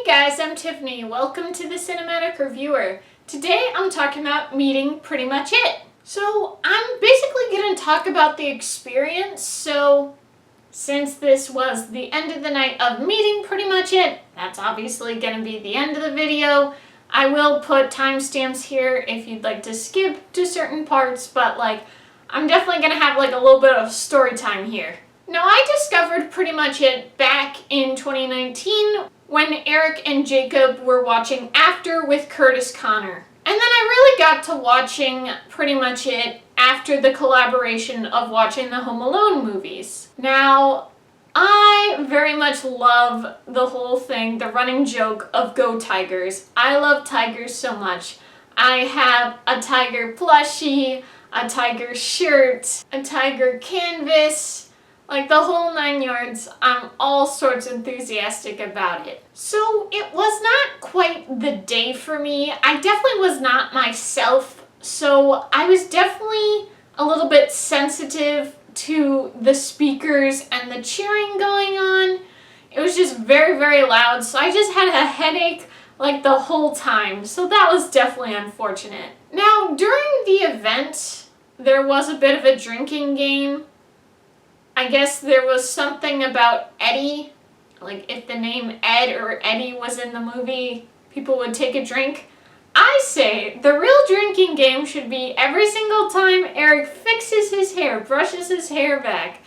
guys, I'm Tiffany. Welcome to the Cinematic Reviewer. Today I'm talking about Meeting Pretty Much It. So I'm basically going to talk about the experience. So since this was the end of the night of Meeting Pretty Much It, that's obviously going to be the end of the video. I will put timestamps here if you'd like to skip to certain parts, but I'm definitely going to have a little bit of story time here. Now, I discovered Pretty Much It back in 2019 when Eric and Jacob were watching After with Curtis Connor. And then I really got to watching Pretty Much It after the collaboration of watching the Home Alone movies. Now, I very much love the whole thing, the running joke of Go Tigers. I love tigers so much. I have a tiger plushie, a tiger shirt, a tiger canvas, the whole 9 yards. I'm all sorts enthusiastic about it. So it was not quite the day for me. I definitely was not myself, so I was definitely a little bit sensitive to the speakers and the cheering going on. It was just very, very loud, so I just had a headache the whole time, so that was definitely unfortunate. Now, during the event, there was a bit of a drinking game. I guess there was something about Eddie, if the name Ed or Eddie was in the movie, people would take a drink. I say the real drinking game should be every single time Eric fixes his hair, brushes his hair back.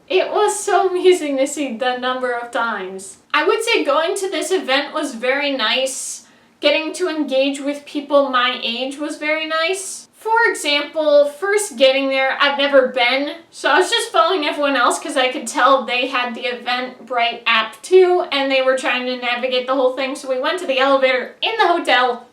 It was so amusing to see the number of times. I would say going to this event was very nice. Getting to engage with people my age was very nice. For example, first getting there, I've never been, so I was just following everyone else because I could tell they had the Eventbrite app too, and they were trying to navigate the whole thing, so we went to the elevator in the hotel.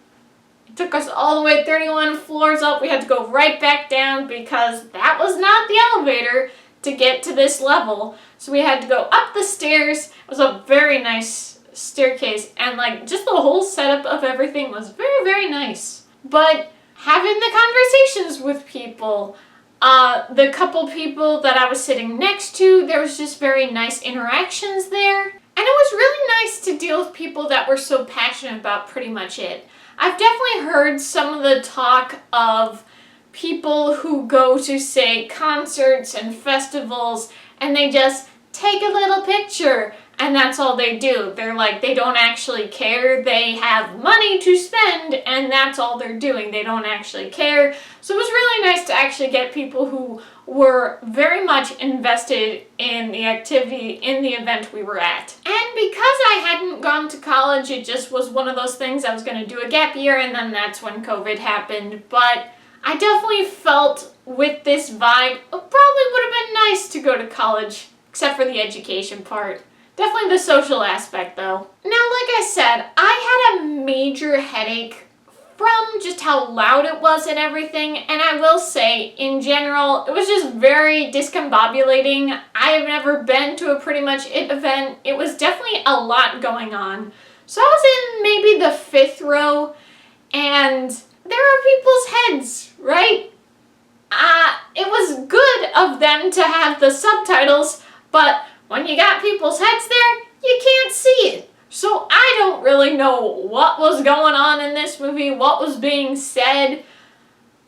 It took us all the way 31 floors up. We had to go right back down because that was not the elevator to get to this level, so we had to go up the stairs. It was a very nice staircase, and just the whole setup of everything was very, very nice. But having the conversations with people, the couple people that I was sitting next to, there was just very nice interactions there. And it was really nice to deal with people that were so passionate about Pretty Much It. I've definitely heard some of the talk of people who go to, say, concerts and festivals, and they just take a little picture, and that's all they do. They're they don't actually care. They have money to spend, and that's all they're doing. They don't actually care. So it was really nice to actually get people who were very much invested in the activity, in the event we were at. And because I hadn't gone to college, it just was one of those things. I was going to do a gap year, and then that's when COVID happened. But I definitely felt with this vibe, it probably would have been nice to go to college, except for the education part. Definitely the social aspect, though. Now, like I said, I had a major headache from just how loud it was and everything, and I will say, in general, it was just very discombobulating. I have never been to a Pretty Much It event. It was definitely a lot going on. So I was in maybe the 5th row, and there are people's heads, right? It was good of them to have the subtitles, but when you got people's heads there, you can't see it. So I don't really know what was going on in this movie, what was being said.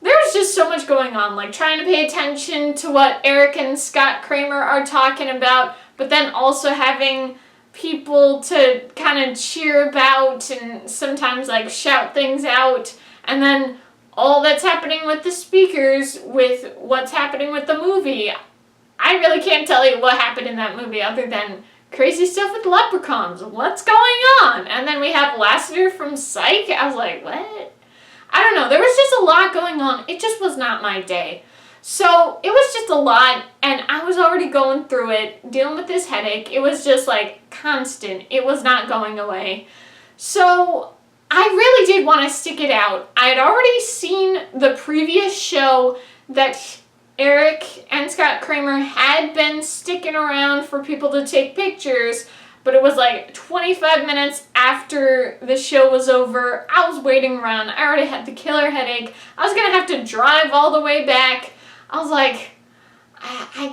There's just so much going on, trying to pay attention to what Eric and Scott Kramer are talking about, but then also having people to kind of cheer about and sometimes shout things out, and then all that's happening with the speakers with what's happening with the movie. I really can't tell you what happened in that movie other than crazy stuff with leprechauns. What's going on? And then we have Lassiter from Psych. I was like, what? I don't know. There was just a lot going on. It just was not my day. So it was just a lot, and I was already going through it, dealing with this headache. It was just constant. It was not going away. So I really did want to stick it out. I had already seen the previous show that Eric and Scott Kramer had been sticking around for people to take pictures, but it was 25 minutes after the show was over. I was waiting around. I already had the killer headache. I was going to have to drive all the way back. I was like, I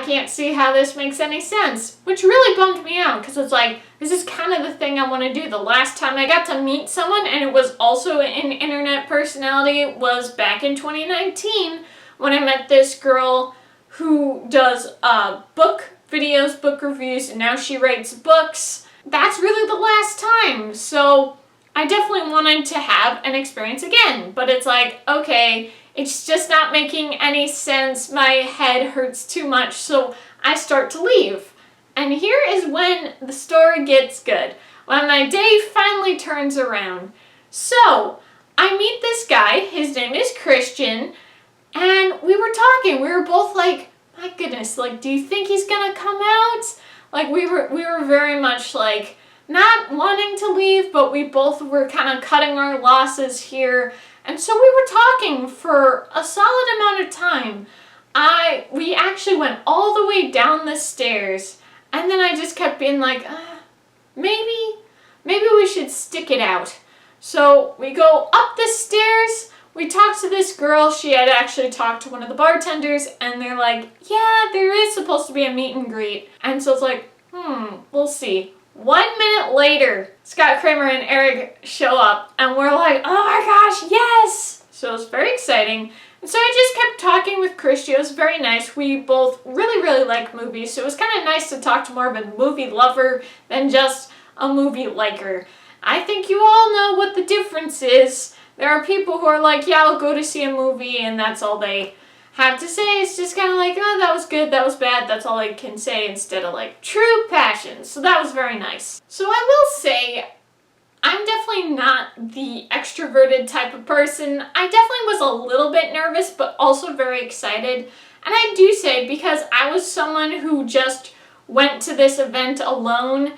can't see how this makes any sense, which really bummed me out because it's like, this is kind of the thing I want to do. The last time I got to meet someone, and it was also an internet personality, was back in 2019 when I met this girl who does book videos, book reviews, and now she writes books. That's really the last time, so I definitely wanted to have an experience again, but it's like, okay, it's just not making any sense. My head hurts too much, so I start to leave. And here is when the story gets good, when my day finally turns around. So, I meet this guy, his name is Christian, and we were talking. We were both like, my goodness, like, do you think he's gonna come out? Like, we were very much like, not wanting to leave, but we both were kind of cutting our losses here. And so we were talking for a solid amount of time. We actually went all the way down the stairs, and then I just kept being like, maybe we should stick it out. So we go up the stairs, we talk to this girl. She had actually talked to one of the bartenders, and they're like, yeah, there is supposed to be a meet and greet. And so it's like, we'll see. 1 minute later, Scott Kramer and Eric show up, and we're like, oh my gosh, yes! So it was very exciting. And so I just kept talking with Christy. It was very nice. We both really, really like movies, so it was kind of nice to talk to more of a movie lover than just a movie liker. I think you all know what the difference is. There are people who are like, yeah, I'll go to see a movie, and that's all they have to say. It's just kind of like, oh, that was good, that was bad, that's all I can say, instead of like true passion. So that was very nice. So I will say, I'm definitely not the extroverted type of person. I definitely was a little bit nervous, but also very excited. And I do say, because I was someone who just went to this event alone,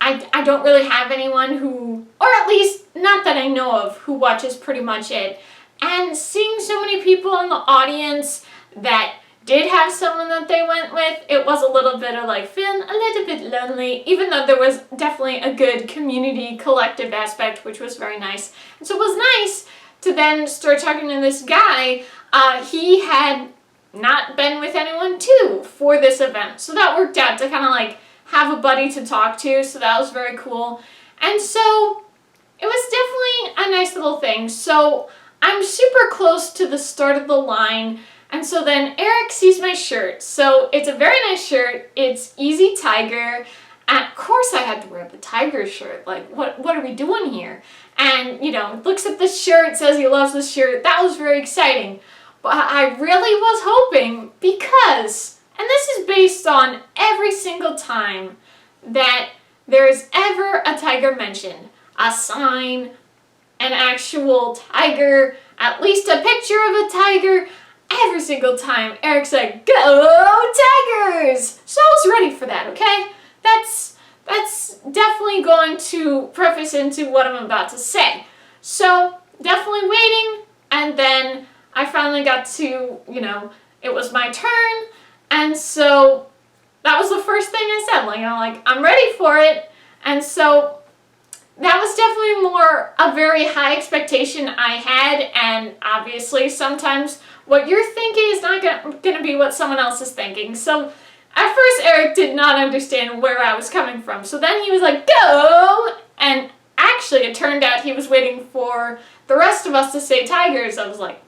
I don't really have anyone who, or at least not that I know of, who watches pretty much it. And seeing so many people in the audience that did have someone that they went with, it was a little bit of like feeling a little bit lonely, even though there was definitely a good community collective aspect, which was very nice. And so it was nice to then start talking to this guy. He had not been with anyone too for this event, so that worked out to kind of like have a buddy to talk to, so that was very cool. And so it was definitely a nice little thing. So I'm super close to the start of the line, and so then Eric sees my shirt. So it's a very nice shirt. It's Easy Tiger. And of course I had to wear the tiger shirt. Like, what are we doing here? And, you know, looks at the shirt, says he loves the shirt. That was very exciting. But I really was hoping, because, and this is based on every single time that there's ever a tiger mentioned, a sign, an actual tiger, at least a picture of a tiger, every single time Eric's like, go Tigers! So I was ready for that, okay? That's definitely going to preface into what I'm about to say. So definitely waiting, and then I finally got to, you know, it was my turn, and so that was the first thing I said, like, I'm ready for it. And so that was definitely more a very high expectation I had, and obviously sometimes what you're thinking is not going to be what someone else is thinking. So at first Eric did not understand where I was coming from. So then he was like, go! And actually it turned out he was waiting for the rest of us to say Tigers. I was like,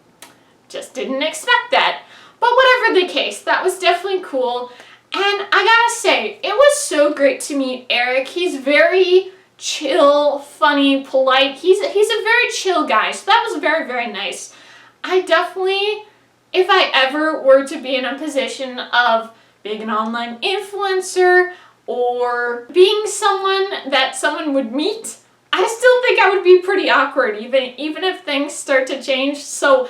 just didn't expect that. But whatever the case, that was definitely cool. And I gotta say, it was so great to meet Eric. He's very chill, funny, polite. He's a very chill guy, so that was very, very nice. I definitely, if I ever were to be in a position of being an online influencer or being someone that someone would meet, I still think I would be pretty awkward, even if things start to change. So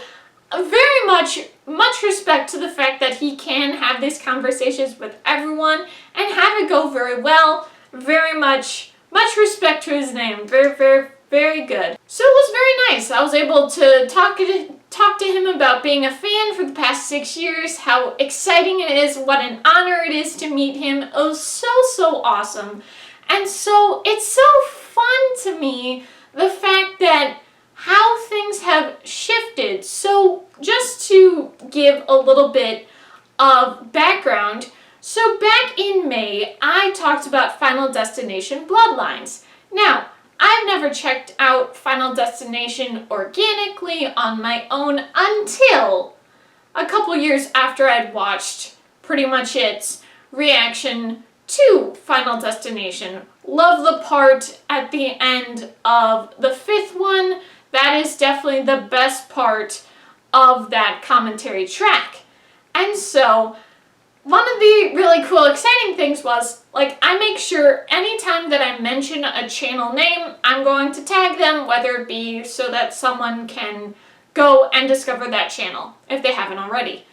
very much respect to the fact that he can have these conversations with everyone and have it go very well. Very much respect to his name. Very, very, very good. So it was very nice. I was able to talk to him about being a fan for the past 6 years, how exciting it is, what an honor it is to meet him. It was so awesome. And so it's so fun to me, the fact that how things have shifted. So just to give a little bit of background. So back in May, I talked about Final Destination Bloodlines. Now, I've never checked out Final Destination organically on my own until a couple years after I'd watched Pretty Much It's reaction to Final Destination. Love the part at the end of the 5th one. That is definitely the best part of that commentary track. And so, one of the really cool, exciting things was, like, I make sure anytime that I mention a channel name, I'm going to tag them, whether it be so that someone can go and discover that channel, if they haven't already.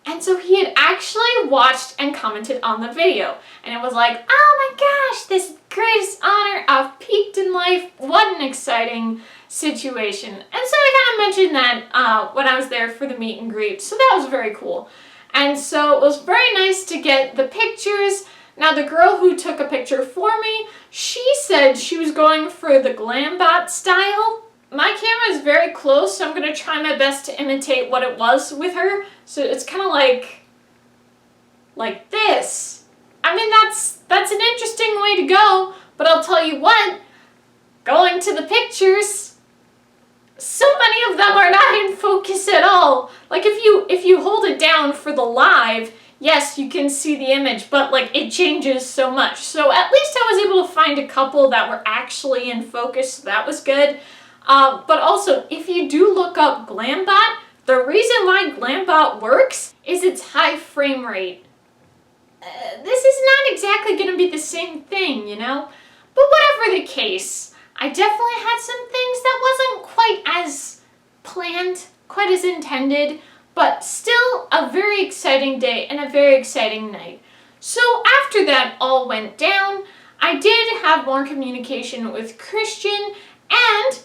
And so he had actually watched and commented on the video. And it was like, oh my gosh, this greatest honor, I've peaked in life. What an exciting situation. And so I kind of mentioned that when I was there for the meet and greet. So that was very cool. And so it was very nice to get the pictures. Now the girl who took a picture for me, she said she was going for the glambot style. My camera is very close, so I'm going to try my best to imitate what it was with her. So it's kind of like this. I mean, that's an interesting way to go, but I'll tell you what, going to the pictures, so many of them are not in focus at all. Like if you hold it down for the live, yes, you can see the image, but like it changes so much. So at least I was able to find a couple that were actually in focus, so that was good. But also, if you do look up glambot, the reason why glambot works is its high frame rate. This is not exactly going to be the same thing, you know? But whatever the case, I definitely had some things that wasn't quite as planned, quite as intended, but still a very exciting day and a very exciting night. So after that all went down, I did have more communication with Christian, and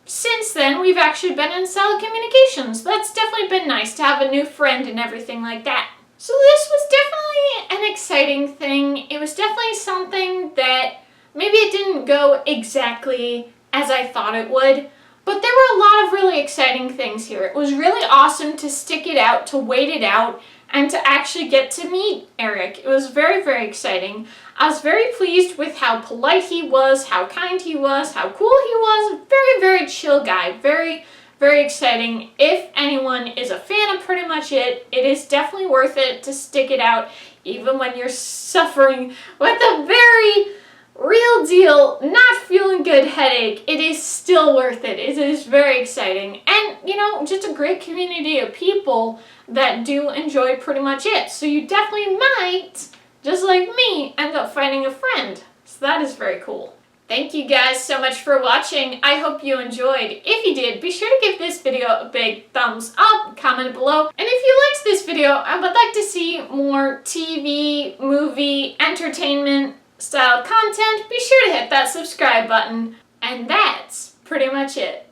since then, we've actually been in solid communications. That's definitely been nice to have a new friend and everything like that. So this was definitely an exciting thing. It was definitely something that maybe it didn't go exactly as I thought it would, but there were a lot of really exciting things here. It was really awesome to stick it out, to wait it out, and to actually get to meet Eric. It was very, very exciting. I was very pleased with how polite he was, how kind he was, how cool he was. Very, very chill guy. Very, very exciting. If anyone is a fan of Pretty Much It is definitely worth it to stick it out, even when you're suffering with a very real deal, not feeling good headache. It is still worth it. It is very exciting. And, you know, just a great community of people that do enjoy Pretty Much It. So you definitely might, just like me, end up finding a friend. So that is very cool. Thank you guys so much for watching. I hope you enjoyed. If you did, be sure to give this video a big thumbs up, comment below. And if you liked this video and would like to see more TV, movie, entertainment style content, be sure to hit that subscribe button. And that's pretty much it.